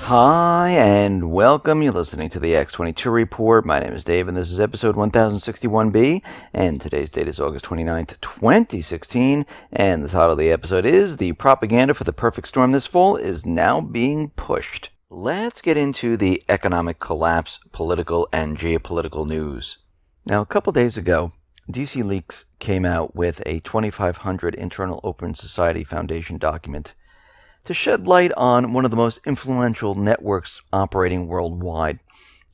Hi, and welcome. You're listening to the X22 Report. My name is Dave, and this is episode 1061B, and today's date is August 29th, 2016, and the title of the episode is The Propaganda for the Perfect Storm This Fall is Now Being Pushed. Let's get into the economic collapse, political, and geopolitical news. Now, a couple days ago, DC Leaks came out with a 2,500 internal Open Society Foundation document to shed light on one of the most influential networks operating worldwide.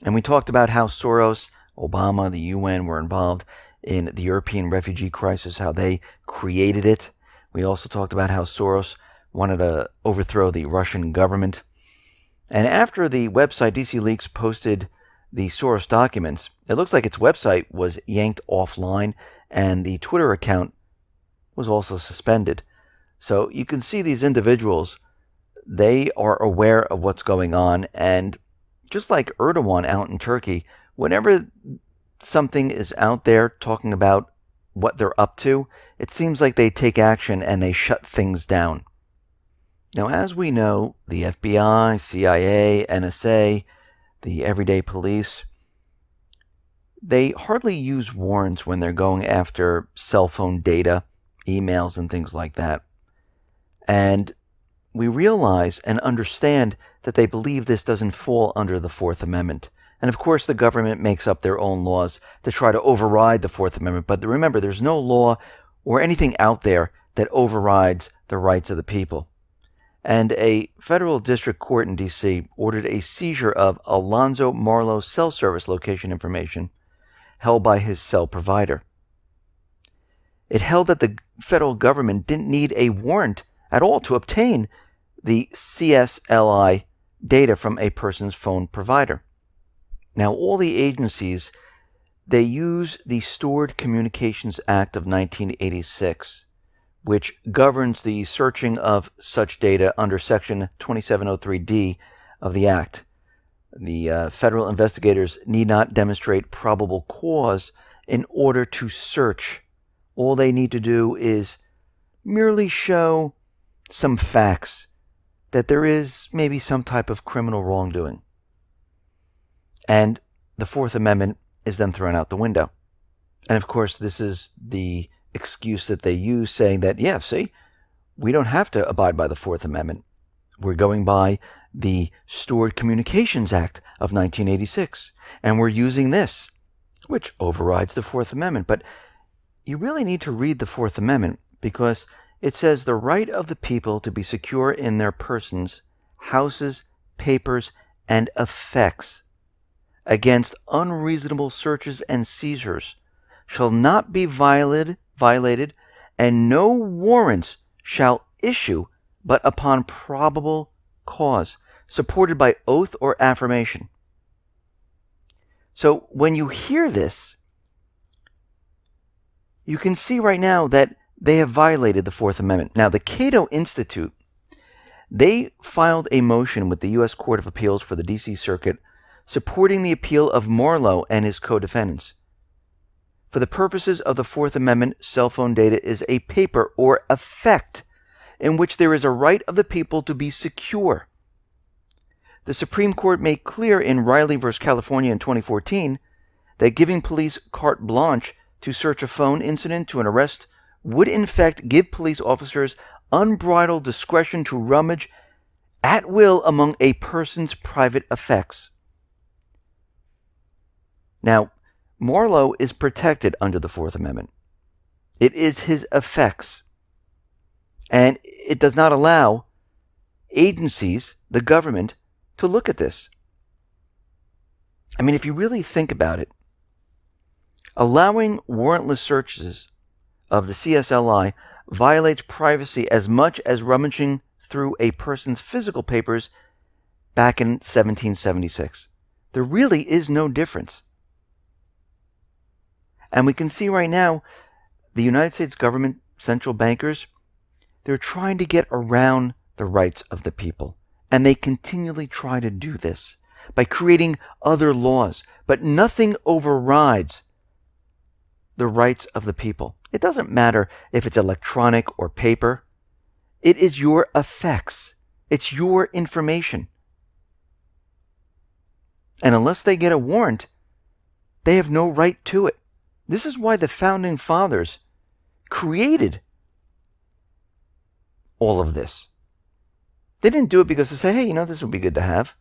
And we talked about how Soros, Obama, the UN were involved in the European refugee crisis, how they created it. We also talked about how Soros wanted to overthrow the Russian government. And after the website DC Leaks posted the Soros documents, it looks like its website was yanked offline and the Twitter account was also suspended. So you can see these individuals, they are aware of what's going on. And just like Erdogan out in Turkey, whenever something is out there talking about what they're up to, it seems like they take action and they shut things down. Now, as we know, the FBI, CIA, NSA, the everyday police, they hardly use warrants when they're going after cell phone data, emails, and things like that. And we realize and understand that they believe this doesn't fall under the Fourth Amendment. And of course, the government makes up their own laws to try to override the Fourth Amendment. But remember, there's no law or anything out there that overrides the rights of the people. And a federal district court in D.C. ordered a seizure of Alonzo Marlowe's cell service location information held by his cell provider. It held that the federal government didn't need a warrant at all to obtain the CSLI data from a person's phone provider. Now, all the agencies, they use the Stored Communications Act of 1986, which governs the searching of such data under Section 2703D of the Act. The federal investigators need not demonstrate probable cause in order to search. All they need to do is merely show some facts that there is maybe some type of criminal wrongdoing. And the Fourth Amendment is then thrown out the window. And of course, this is the excuse that they use, saying that, yeah, see, we don't have to abide by the Fourth Amendment. We're going by the Stored Communications Act of 1986, and we're using this, which overrides the Fourth Amendment. But you really need to read the Fourth Amendment, because it says the right of the people to be secure in their persons, houses, papers, and effects against unreasonable searches and seizures shall not be violated, and no warrants shall issue but upon probable cause, supported by oath or affirmation. So when you hear this, you can see right now that they have violated the Fourth Amendment. Now, the Cato Institute, they filed a motion with the U.S. Court of Appeals for the D.C. Circuit supporting the appeal of Marlowe and his co-defendants. For the purposes of the Fourth Amendment, cell phone data is a paper or effect in which there is a right of the people to be secure. The Supreme Court made clear in Riley v. California in 2014 that giving police carte blanche to search a phone incident to an arrest would in fact give police officers unbridled discretion to rummage at will among a person's private effects. Now, Marlowe is protected under the Fourth Amendment. It is his effects. And it does not allow agencies, the government, to look at this. I mean, if you really think about it, allowing warrantless searches of the CSLI violates privacy as much as rummaging through a person's physical papers back in 1776. There really is no difference. And we can see right now, the United States government, central bankers, they're trying to get around the rights of the people. And they continually try to do this by creating other laws. But nothing overrides the rights of the people. It doesn't matter if it's electronic or paper. It is your effects. It's your information. And unless they get a warrant, they have no right to it. This is why the founding fathers created all of this. They didn't do it because they say, hey, this would be good to have.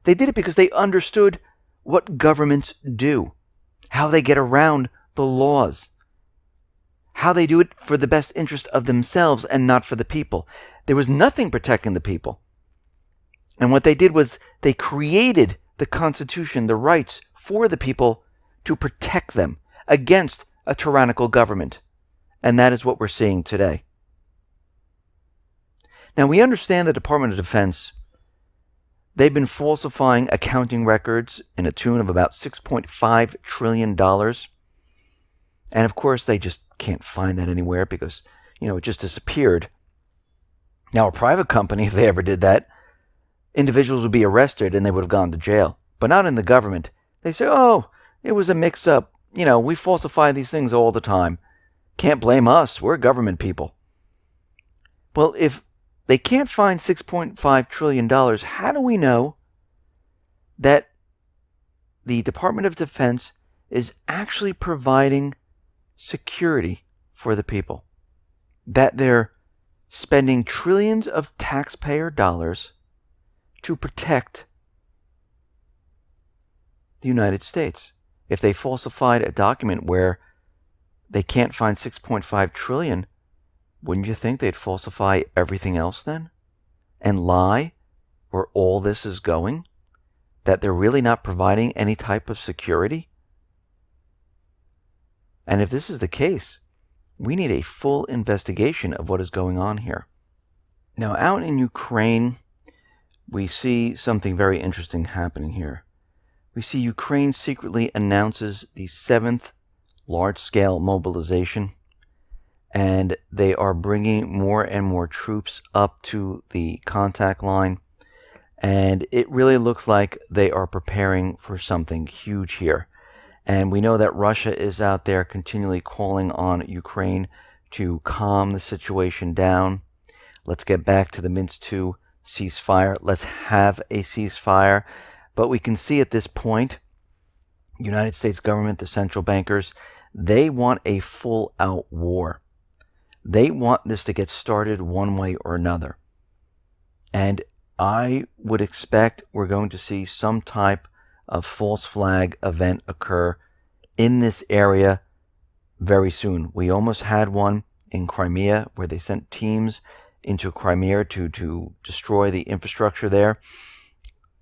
They did it because they understood what governments do, how they get around the laws, how they do it for the best interest of themselves and not for the people. There was nothing protecting the people. And what they did was they created the Constitution, the rights for the people to protect them against a tyrannical government. And that is what we're seeing today. Now, we understand the Department of Defense, they've been falsifying accounting records in a tune of about $6.5 trillion. And of course, they just can't find that anywhere because, it just disappeared. Now, a private company, if they ever did that, individuals would be arrested and they would have gone to jail. But not in the government. They say, oh, it was a mix-up. We falsify these things all the time. Can't blame us. We're government people. Well, if they can't find $6.5 trillion, how do we know that the Department of Defense is actually providing security for the people? That they're spending trillions of taxpayer dollars to protect the United States. If they falsified a document where they can't find 6.5 trillion, wouldn't you think they'd falsify everything else then? And lie where all this is going? That they're really not providing any type of security? And if this is the case, we need a full investigation of what is going on here. Now, out in Ukraine, we see something very interesting happening here. We see Ukraine secretly announces the 7th large-scale mobilization, and they are bringing more and more troops up to the contact line, and it really looks like they are preparing for something huge here. And we know that Russia is out there continually calling on Ukraine to calm the situation down. Let's get back to the Minsk II ceasefire. Let's have a ceasefire. But we can see at this point, United States government, the central bankers, they want a full-out war. They want this to get started one way or another. And I would expect we're going to see some type of false flag event occur in this area very soon. We almost had one in Crimea where they sent teams into Crimea to destroy the infrastructure there.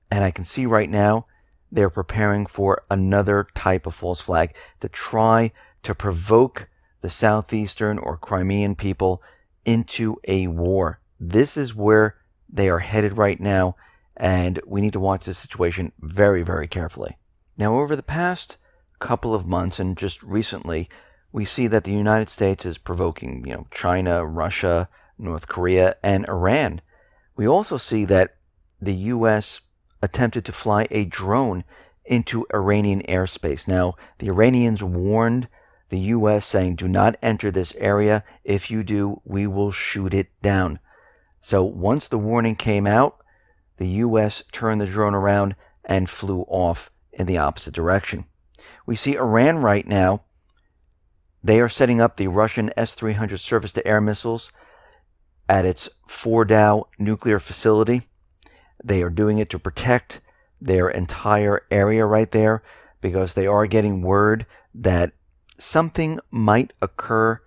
And I can see right now they're preparing for another type of false flag to try to provoke the southeastern or Crimean people into a war. This is where they are headed right now, and we need to watch this situation very, very carefully. Now, over the past couple of months, and just recently, we see that the United States is provoking, China, Russia, North Korea, and Iran. We also see that the U.S. attempted to fly a drone into Iranian airspace. Now, the Iranians warned the U.S. saying, do not enter this area. If you do, we will shoot it down. So once the warning came out, the U.S. turned the drone around and flew off in the opposite direction. We see Iran right now. They are setting up the Russian S-300 surface-to-air missiles at its Fordow nuclear facility. They are doing it to protect their entire area right there because they are getting word that something might occur.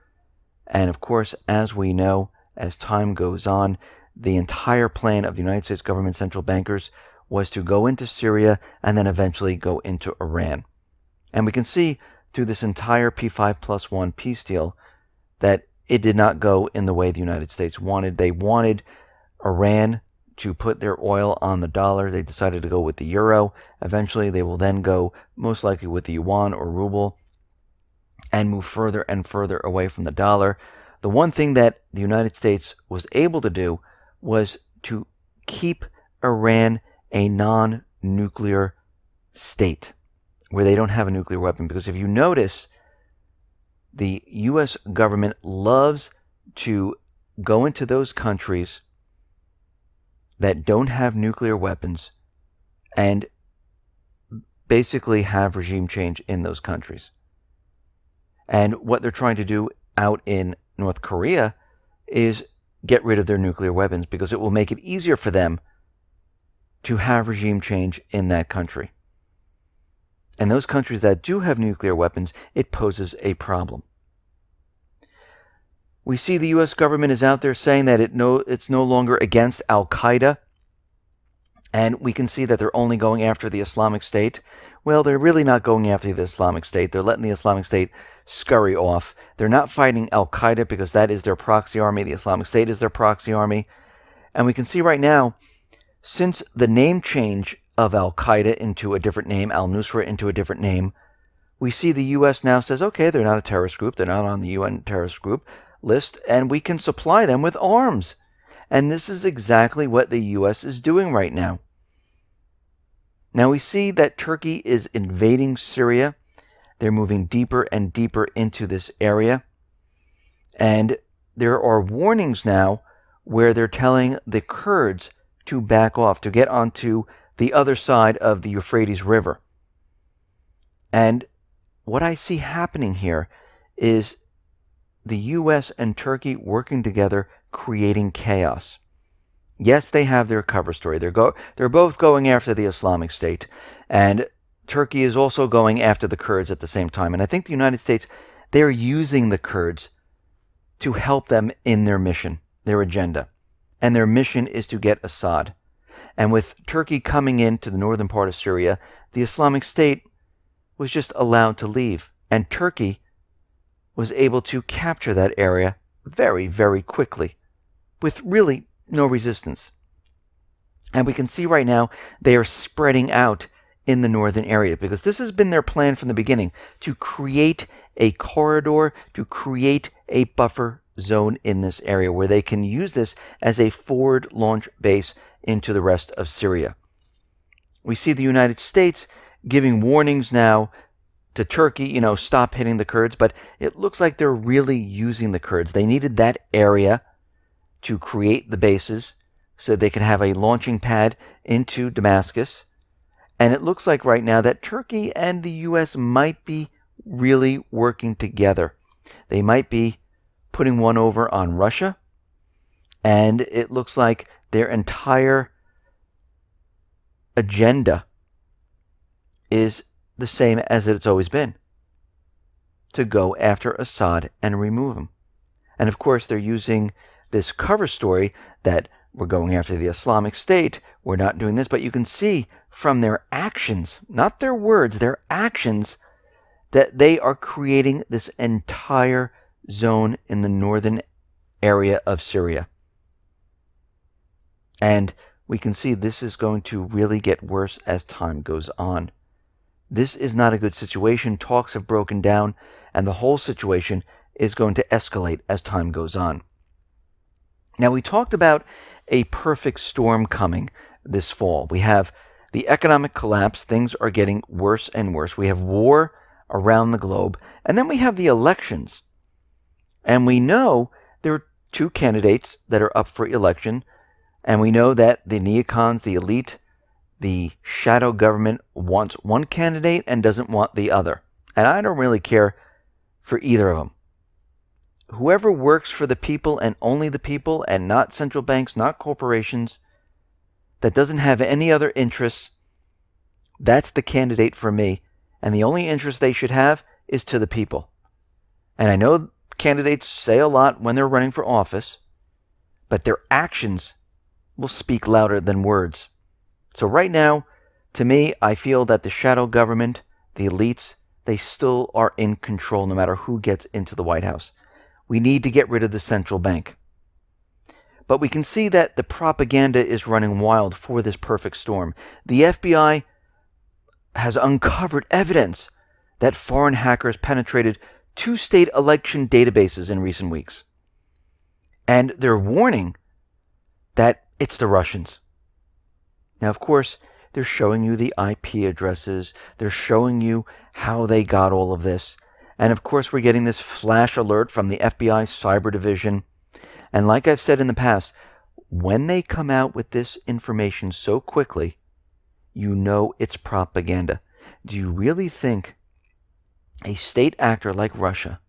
And of course, as we know, as time goes on, the entire plan of the United States government central bankers was to go into Syria and then eventually go into Iran. And we can see through this entire P5+1 peace deal that it did not go in the way the United States wanted. They wanted Iran to put their oil on the dollar. They decided to go with the euro. Eventually, they will then go most likely with the yuan or ruble and move further and further away from the dollar. The one thing that the United States was able to do was to keep Iran a non-nuclear state where they don't have a nuclear weapon. Because if you notice, the U.S. government loves to go into those countries that don't have nuclear weapons and basically have regime change in those countries. And what they're trying to do out in North Korea is get rid of their nuclear weapons, because it will make it easier for them to have regime change in that country. And those countries that do have nuclear weapons, it poses a problem. We see the U.S. government is out there saying that it's no longer against Al-Qaeda. And we can see that they're only going after the Islamic State. Well, they're really not going after the Islamic State. They're letting the Islamic State scurry off. They're not fighting Al-Qaeda because that is their proxy army. The Islamic State is their proxy army. And we can see right now, since the name change of Al-Qaeda into a different name, Al-Nusra into a different name, we see the U.S. now says, okay, they're not a terrorist group. They're not on the UN terrorist group list, and we can supply them with arms. And this is exactly what the U.S. is doing right now. Now we see that Turkey is invading Syria. They're moving deeper and deeper into this area. And there are warnings now where they're telling the Kurds to back off, to get onto the other side of the Euphrates River. And what I see happening here is the U.S. and Turkey working together, creating chaos. Yes, they have their cover story. They're both going after the Islamic State. And Turkey is also going after the Kurds at the same time. And I think the United States, they're using the Kurds to help them in their mission, their agenda. And their mission is to get Assad. And with Turkey coming into the northern part of Syria, the Islamic State was just allowed to leave. And Turkey was able to capture that area very, very quickly with really no resistance. And we can see right now they are spreading out in the northern area, because this has been their plan from the beginning, to create a corridor, to create a buffer zone in this area where they can use this as a forward launch base into the rest of Syria. We see the United States giving warnings now to Turkey, stop hitting the Kurds, but it looks like they're really using the Kurds. They needed that area to create the bases so they could have a launching pad into Damascus. And it looks like right now that Turkey and the U.S. might be really working together. They might be putting one over on Russia, and it looks like their entire agenda is the same as it's always been, to go after Assad and remove him. And of course, they're using this cover story that we're going after the Islamic State, we're not doing this, but you can see from their actions, not their words, their actions, that they are creating this entire zone in the northern area of Syria. And we can see this is going to really get worse as time goes on. This is not a good situation. Talks have broken down, and the whole situation is going to escalate as time goes on. Now, we talked about a perfect storm coming this fall. We have the economic collapse. Things are getting worse and worse. We have war around the globe. And then we have the elections. And we know there are two candidates that are up for election. And we know that the neocons, the elite, the shadow government wants one candidate and doesn't want the other. And I don't really care for either of them. Whoever works for the people and only the people, and not central banks, not corporations, that doesn't have any other interests, that's the candidate for me. And the only interest they should have is to the people. And I know candidates say a lot when they're running for office, but their actions will speak louder than words. So right now, to me, I feel that the shadow government, the elites, they still are in control no matter who gets into the White House. We need to get rid of the central bank. But we can see that the propaganda is running wild for this perfect storm. The FBI has uncovered evidence that foreign hackers penetrated 2 state election databases in recent weeks. And they're warning that it's the Russians. Now, of course, they're showing you the IP addresses. They're showing you how they got all of this. And of course, we're getting this flash alert from the FBI Cyber Division. And like I've said in the past, when they come out with this information so quickly, you know it's propaganda. Do you really think a state actor like Russia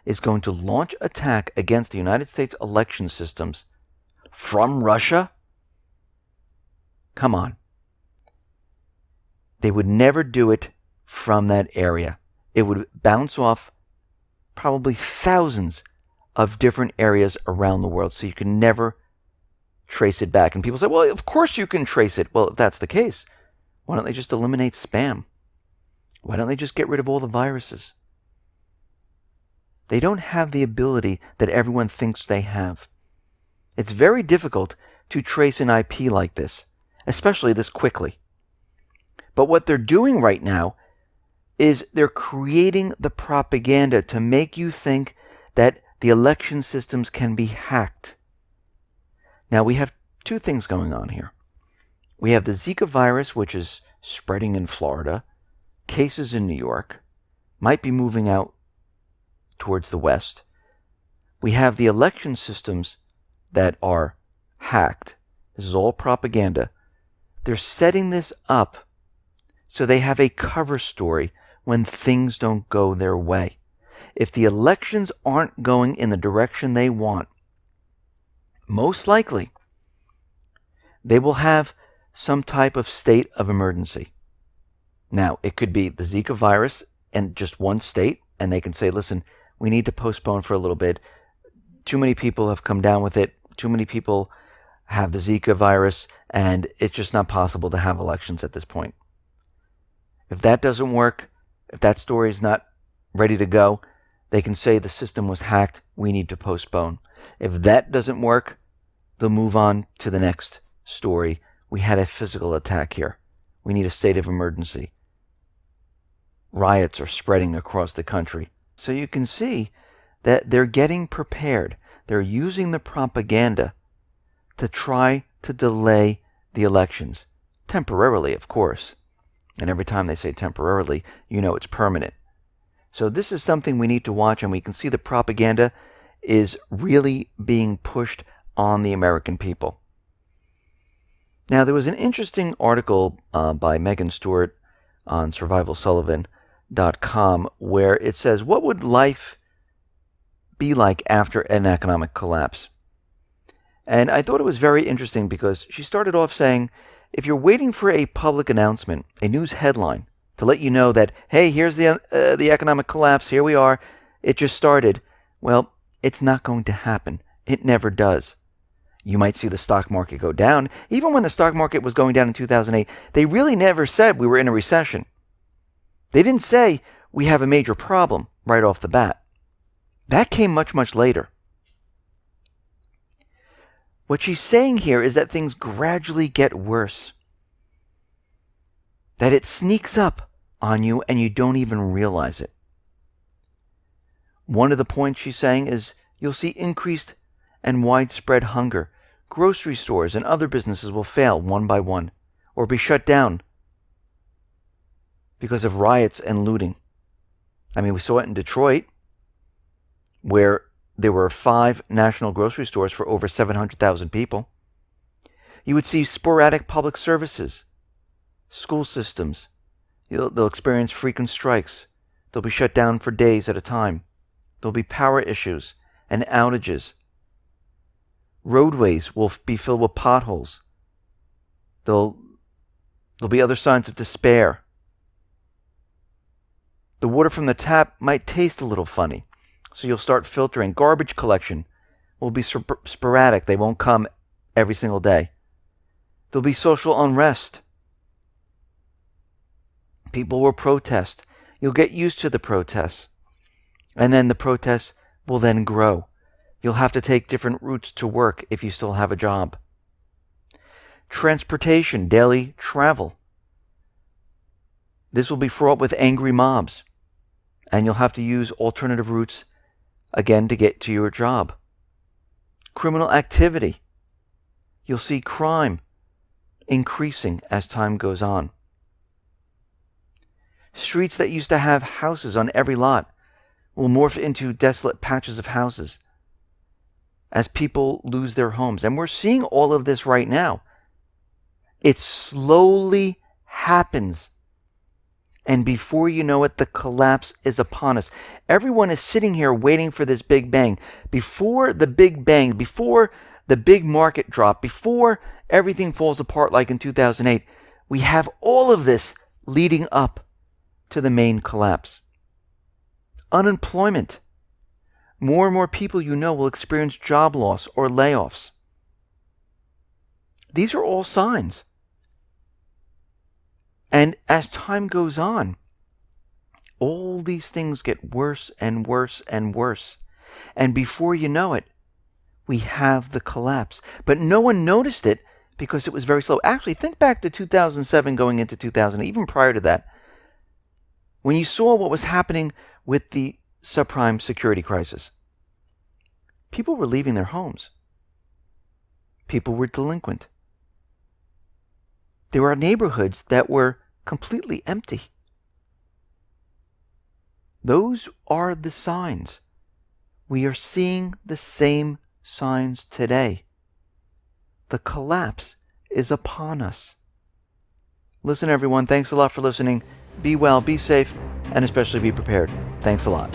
is going to launch attack against the United States election systems from Russia? Come on. They would never do it from that area. It would bounce off probably thousands of different areas around the world, so you can never trace it back. And people say, well, of course you can trace it. Well, if that's the case, why don't they just eliminate spam? Why don't they just get rid of all the viruses? They don't have the ability that everyone thinks they have. It's very difficult to trace an IP like this, especially this quickly. But what they're doing right now is they're creating the propaganda to make you think that the election systems can be hacked. Now, we have two things going on here. We have the Zika virus, which is spreading in Florida, cases in New York, might be moving out towards the west. We have the election systems that are hacked. This is all propaganda. They're setting this up so they have a cover story when things don't go their way. If the elections aren't going in the direction they want, most likely they will have some type of state of emergency. Now, it could be the Zika virus in just one state, and they can say, listen, we need to postpone for a little bit. Too many people have come down with it. Too many people have the Zika virus, and it's just not possible to have elections at this point. If that doesn't work, if that story is not ready to go, they can say the system was hacked, we need to postpone. If that doesn't work, they'll move on to the next story. We had a physical attack here. We need a state of emergency. Riots are spreading across the country. So you can see that they're getting prepared. They're using the propaganda to try to delay the elections. Temporarily, of course. And every time they say temporarily, you know it's permanent. So this is something we need to watch, and we can see the propaganda is really being pushed on the American people. Now, there was an interesting article by Megan Stewart on survivalsullivan.com where it says, what would life be like after an economic collapse? And I thought it was very interesting because she started off saying, if you're waiting for a public announcement, a news headline, to let you know that, hey, here's the economic collapse, here we are, it just started, well, it's not going to happen. It never does. You might see the stock market go down. Even when the stock market was going down in 2008, they really never said we were in a recession. They didn't say we have a major problem right off the bat. That came much, much later. What she's saying here is that things gradually get worse. That it sneaks up on you and you don't even realize it. One of the points she's saying is you'll see increased and widespread hunger. Grocery stores and other businesses will fail one by one or be shut down because of riots and looting. I mean, we saw it in Detroit where there were 5 national grocery stores for over 700,000 people. You would see sporadic public services, school systems. They'll experience frequent strikes. They'll be shut down for days at a time. There'll be power issues and outages. Roadways will be filled with potholes. There'll be other signs of despair. The water from the tap might taste a little funny, so you'll start filtering. Garbage collection will be sporadic. They won't come every single day. There'll be social unrest. People will protest. You'll get used to the protests. And then the protests will then grow. You'll have to take different routes to work if you still have a job. Transportation, daily travel. This will be fraught with angry mobs. And you'll have to use alternative routes again to get to your job. Criminal activity. You'll see crime increasing as time goes on. Streets that used to have houses on every lot will morph into desolate patches of houses as people lose their homes. And we're seeing all of this right now. It slowly happens. And before you know it, the collapse is upon us. Everyone is sitting here waiting for this big bang. Before the big bang, before the big market drop, before everything falls apart like in 2008, we have all of this leading up to the main collapse. Unemployment. More and more people you know will experience job loss or layoffs. These are all signs. And as time goes on, all these things get worse and worse and worse. And before you know it, we have the collapse. But no one noticed it because it was very slow. Actually, think back to 2007 going into 2000, even prior to that. When you saw what was happening with the subprime security crisis, people were leaving their homes. People were delinquent. There were neighborhoods that were completely empty. Those are the signs. We are seeing the same signs today. The collapse is upon us. Listen, everyone, thanks a lot for listening. Be well, be safe, and especially be prepared. Thanks a lot.